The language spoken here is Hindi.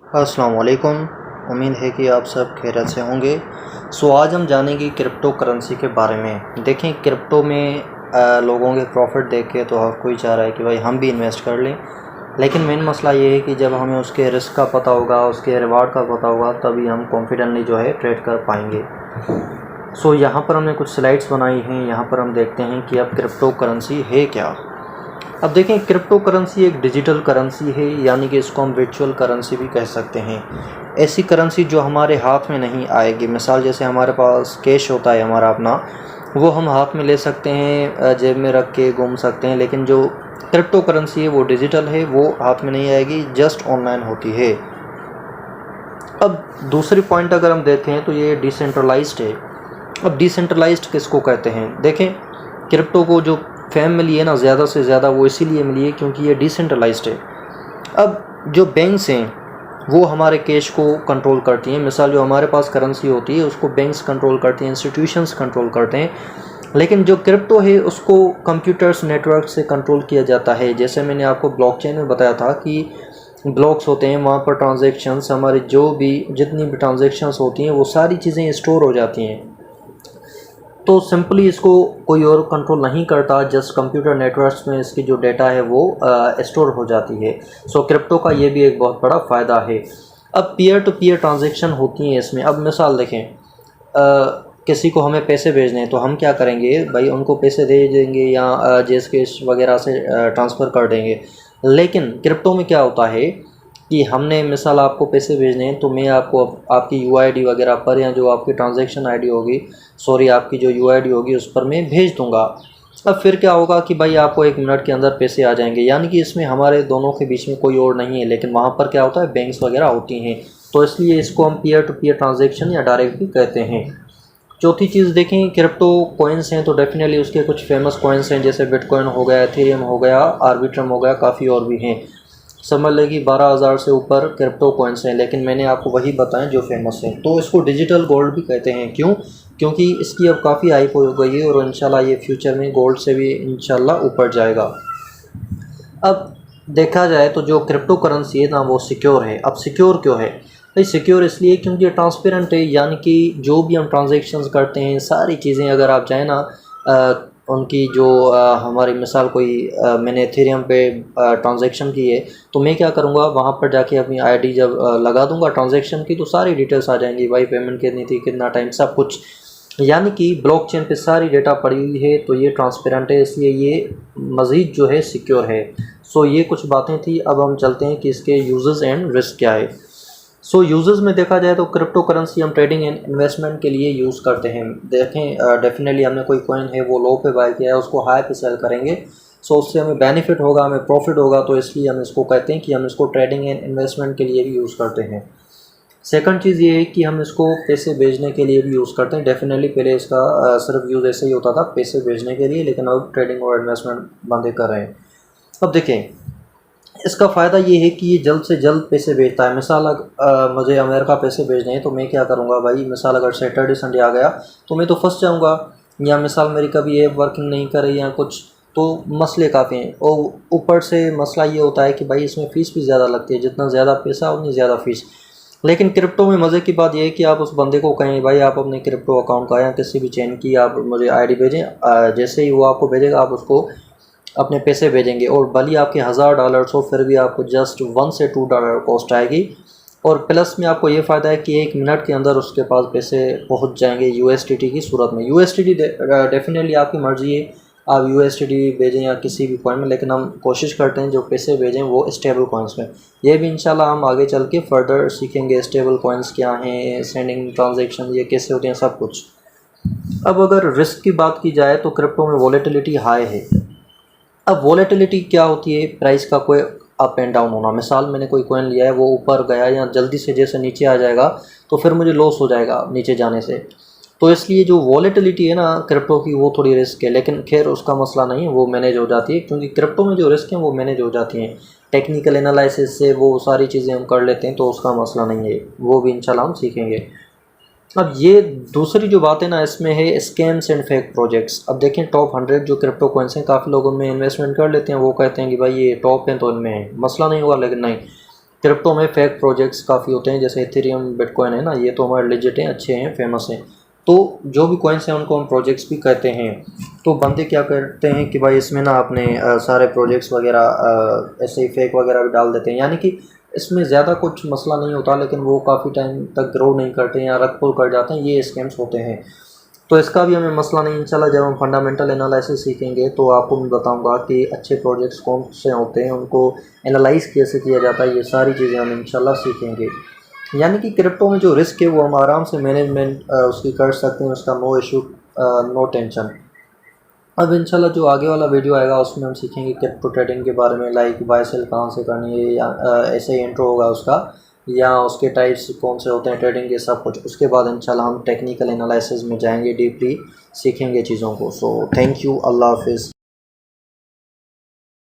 अस्सलाम वालेकुम। उम्मीद है कि आप सब खैरियत से होंगे। आज हम जानेंगे क्रिप्टो करेंसी के बारे में। देखें, क्रिप्टो में लोगों के प्रॉफिट देख के तो हर कोई चाह रहा है कि भाई हम भी इन्वेस्ट कर लें, लेकिन मेन मसला ये है कि जब हमें उसके रिस्क का पता होगा, उसके रिवार्ड का पता होगा, तभी हम कॉन्फिडेंटली जो है ट्रेड कर पाएंगे। यहाँ पर हमने कुछ स्लाइड्स बनाई हैं। यहाँ पर हम देखते हैं कि अब क्रिप्टो करेंसी है क्या। अब देखें, क्रिप्टो करेंसी एक डिजिटल करेंसी है, यानी कि इसको हम वर्चुअल करेंसी भी कह सकते हैं। ऐसी करेंसी जो हमारे हाथ में नहीं आएगी। मिसाल जैसे हमारे पास कैश होता है हमारा अपना, वो हम हाथ में ले सकते हैं, जेब में रख के घूम सकते हैं, लेकिन जो क्रिप्टो करेंसी है वो डिजिटल है, वो हाथ में नहीं आएगी, जस्ट ऑनलाइन होती है। अब दूसरी पॉइंट अगर हम देखें तो ये डिसेंट्रलाइज्ड है। अब डिसेंट्रलाइज्ड किसको कहते हैं? देखें, क्रिप्टो को जो फेम मिली है ना ज़्यादा से ज़्यादा, वो इसीलिए मिली है क्योंकि ये डिसेंट्रलाइज्ड है। अब जो बैंक्स हैं वो हमारे कैश को कंट्रोल करती हैं। मिसाल जो हमारे पास करेंसी होती है उसको बैंक्स कंट्रोल करती हैं, इंस्टीट्यूशंस कंट्रोल करते हैं, लेकिन जो क्रिप्टो है उसको कंप्यूटर्स नेटवर्क से कंट्रोल किया जाता है। जैसे मैंने आपको ब्लॉकचेन में बताया था कि ब्लॉक्स होते हैं, वहाँ पर ट्रांजेक्शन्स, हमारी जो भी जितनी भी ट्रांजेक्शन्स होती हैं वो सारी चीज़ें स्टोर हो जाती हैं। तो सिंपली इसको कोई और कंट्रोल नहीं करता, जस्ट कंप्यूटर नेटवर्क्स में इसकी जो डेटा है वो स्टोर हो जाती है। क्रिप्टो का ये भी एक बहुत बड़ा फ़ायदा है। अब पीयर टू पीयर ट्रांजैक्शन होती हैं इसमें। अब मिसाल देखें, किसी को हमें पैसे भेजने हैं तो हम क्या करेंगे भाई, उनको पैसे दे देंगे या जेस कैश वगैरह से ट्रांसफ़र कर देंगे। लेकिन क्रिप्टो में क्या होता है कि हमने मिसाल आपको पैसे भेजने हैं तो मैं आपको आपकी यूआईडी वगैरह पर, या जो आपकी ट्रांजैक्शन आईडी होगी, आपकी जो यूआईडी होगी उस पर मैं भेज दूंगा। अब फिर क्या होगा कि भाई आपको 1 मिनट के अंदर पैसे आ जाएंगे, यानी कि इसमें हमारे दोनों के बीच में कोई और नहीं है, लेकिन वहाँ पर क्या होता है, बैंक्स वगैरह होती हैं, तो इसलिए इसको हम पीयर टू पीयर ट्रांजेक्शन या डायरेक्ट भी कहते हैं। चौथी चीज़ देखें, क्रिप्टो कॉइन्स हैं तो डेफिनेटली उसके कुछ फेमस कॉइन्स हैं, जैसे बिटकॉइन हो गया, एथेरियम हो गया, आर्बिट्रम हो गया, काफ़ी और भी हैं। समझ लें कि 12,000 से ऊपर क्रिप्टो कॉइन्स हैं, लेकिन मैंने आपको वही बताएं जो फेमस हैं। तो इसको डिजिटल गोल्ड भी कहते हैं। क्यों? क्योंकि इसकी अब काफ़ी हाइप हो गई है और इंशाल्लाह ये फ्यूचर में गोल्ड से भी इंशाल्लाह ऊपर जाएगा। अब देखा जाए तो जो क्रिप्टो करेंसी है ना वो सिक्योर है। अब सिक्योर क्यों है भाई? सिक्योर इसलिए क्योंकि ये ट्रांसपेरेंट है, यानी कि जो भी हम ट्रांजेक्शन्स करते हैं सारी चीज़ें, अगर आप चाहें ना उनकी जो हमारी मिसाल कोई मैंने एथेरियम पे ट्रांजैक्शन की है तो मैं क्या करूँगा, वहाँ पर जाके अपनी आईडी जब लगा दूँगा ट्रांजैक्शन की तो सारी डिटेल्स आ जाएंगी भाई, पेमेंट कितनी थी, कितना टाइम, सब कुछ। यानी कि ब्लॉकचेन पे सारी डेटा पड़ी हुई है, तो ये ट्रांसपेरेंट है, इसलिए ये मज़ीद जो है सिक्योर है। ये कुछ बातें थी। अब हम चलते हैं कि इसके यूजेस एंड रिस्क क्या है। यूजेस में देखा जाए तो क्रिप्टो करेंसी हम ट्रेडिंग एंड इन्वेस्टमेंट के लिए यूज़ करते हैं। देखें, डेफिनेटली हमने कोई कॉइन है वो लो पे बाय किया है, उसको हाई पे सेल करेंगे, उससे हमें बेनिफिट होगा, हमें प्रॉफिट होगा, तो इसलिए हम इसको कहते हैं कि हम इसको ट्रेडिंग एंड इन्वेस्टमेंट के लिए भी यूज़ करते हैं। सेकंड चीज़ ये है कि हम इसको पैसे भेजने के लिए भी यूज़ करते हैं। डेफिनेटली पहले इसका सिर्फ यूज़ ऐसे ही होता था पैसे भेजने के लिए, लेकिन अब ट्रेडिंग और इन्वेस्टमेंट बंदे कर रहे हैं। अब देखें, इसका फ़ायदा ये है कि ये जल्द से जल्द पैसे भेजता है। मिसाल मुझे अमेरिका पैसे भेजने हैं तो मैं क्या करूँगा भाई, मिसाल अगर सैटरडे संडे आ गया तो मैं तो फंस जाऊँगा, या मिसाल मेरी कभी ऐप वर्किंग नहीं कर रही या कुछ, तो मसले काफ़ी हैं। और ऊपर से मसला ये होता है कि भाई इसमें फ़ीस भी ज़्यादा लगती है, जितना ज़्यादा पैसा उतनी ज़्यादा फ़ीस। लेकिन क्रिप्टो में मज़े की बात यह है कि आप उस बंदे को कहें भाई आप अपने क्रिप्टो अकाउंट का या किसी भी चेन की आप मुझे आईडी भेजें, जैसे ही वो आपको भेजेगा आप उसको अपने पैसे भेजेंगे, और भले आपके $1000 हो फिर भी आपको जस्ट $1 से $2 कॉस्ट आएगी। और प्लस में आपको ये फ़ायदा है कि 1 मिनट के अंदर उसके पास पैसे पहुंच जाएंगे USDT की सूरत में। USDT डेफिनेटली आपकी मर्ज़ी है, आप USDT भेजें या किसी भी कॉइन में, लेकिन हम कोशिश करते हैं जो पैसे भेजें वो स्टेबल कॉइन्स में। ये भी इंशाल्लाह हम आगे चल के फर्दर सीखेंगे, स्टेबल कॉइन्स क्या हैं, सेंडिंग ट्रांजेक्शन ये कैसे होते हैं, सब कुछ। अब अगर रिस्क की बात की जाए तो क्रिप्टो में वॉलेटिलिटी हाई है। अब वॉलेटिलिटी क्या होती है? प्राइस का कोई अप एंड डाउन होना। मिसाल मैंने कोई कॉइन लिया है, वो ऊपर गया या जल्दी से जैसे नीचे आ जाएगा तो फिर मुझे लॉस हो जाएगा नीचे जाने से। तो इसलिए जो वॉलेटिलिटी है ना क्रिप्टो की, वो थोड़ी रिस्क है, लेकिन खैर उसका मसला नहीं है, वो मैनेज हो जाती है, क्योंकि क्रिप्टो में जो रिस्क है वो मैनेज हो जाती हैं। टेक्निकल एनालिसिस से वो सारी चीज़ें हम कर लेते हैं, तो उसका मसला नहीं है, वो भी इंशाल्लाह हम सीखेंगे। अब ये दूसरी जो बात है ना इसमें है स्कैम्स एंड फेक प्रोजेक्ट्स। अब देखें, टॉप 100 जो क्रिप्टो कॉइन्स हैं, काफ़ी लोग उनमें इन्वेस्टमेंट कर लेते हैं, वो कहते हैं कि भाई ये टॉप हैं तो इनमें है, मसला नहीं हुआ, लेकिन नहीं, क्रिप्टो में फेक प्रोजेक्ट्स काफ़ी होते हैं, जैसे इथेरियम, बिटकॉइन है ना, ये तो हमारे लेजिट हैं, अच्छे हैं, फेमस हैं। तो जो भी कॉइन्स हैं उनको हम प्रोजेक्ट्स भी कहते हैं। तो बंदे क्या करते हैं कि भाई इसमें ना अपने सारे प्रोजेक्ट्स वगैरह ऐसे ही फेक वगैरह भी डाल देते हैं, यानी कि इसमें ज़्यादा कुछ मसला नहीं होता, लेकिन वो काफ़ी टाइम तक ग्रो नहीं करते हैं या रख पुल कर जाते हैं, ये स्कैम्स होते हैं। तो इसका भी हमें मसला नहीं। इंशाल्लाह जब हम फंडामेंटल एनालिसिस सीखेंगे तो आपको मैं बताऊंगा कि अच्छे प्रोजेक्ट्स कौन से होते हैं, उनको एनालाइज कैसे किया जाता है, ये सारी चीज़ें हम इंशाल्लाह सीखेंगे। यानी कि क्रिप्टो में जो रिस्क है वो हम आराम से मैनेजमेंट उसकी कर सकते हैं, उसका नो इशू, नो टेंशन। अब इंशाल्लाह जो आगे वाला वीडियो आएगा उसमें हम सीखेंगे क्रिप्टो ट्रेडिंग के बारे में, लाइक बाय सेल कहाँ से करनी है, या ऐसे ही इंट्रो होगा उसका, या उसके टाइप्स कौन से होते हैं ट्रेडिंग के, सब कुछ। उसके बाद इंशाल्लाह हम टेक्निकल एनालिसिस में जाएंगे, डीपली सीखेंगे चीज़ों को। सो थैंक यू, अल्लाह हाफिज़।